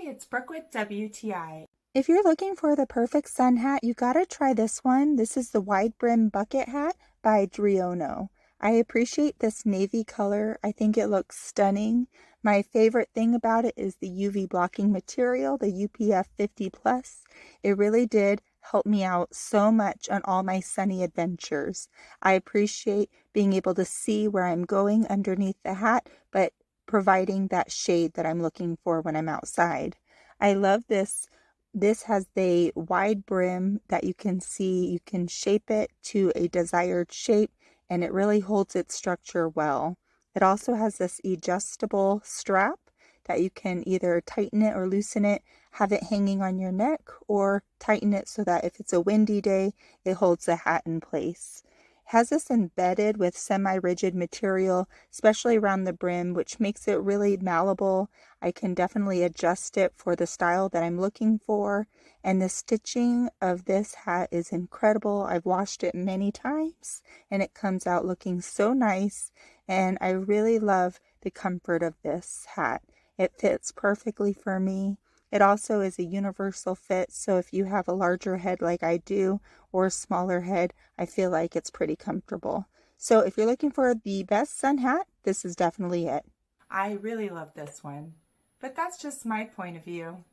it's Brooke with WTI. If you're looking for the perfect sun hat, you gotta try this one. This is the wide brim bucket hat by DRIONO. I appreciate this navy color. I think it looks stunning. My favorite thing about it is the UV blocking material, the UPF 50+. It really did help me out so much on all my sunny adventures. I appreciate being able to see where I'm going underneath the hat, but providing that shade that I'm looking for when I'm outside. I love this. This has the wide brim that you can see. You can shape it to a desired shape, and it really holds its structure well. It also has this adjustable strap that you can either tighten it or loosen it, have it hanging on your neck, or tighten it so that if it's a windy day, it holds the hat in place. It has this embedded with semi-rigid material, especially around the brim, which makes it really malleable. I can definitely adjust it for the style that I'm looking for. And the stitching of this hat is incredible. I've washed it many times and it comes out looking so nice. And I really love the comfort of this hat. It fits perfectly for me. It also is a universal fit, so if you have a larger head like I do or a smaller head, I feel like it's pretty comfortable. So if you're looking for the best sun hat, this is definitely it. I really love this one, but that's just my point of view.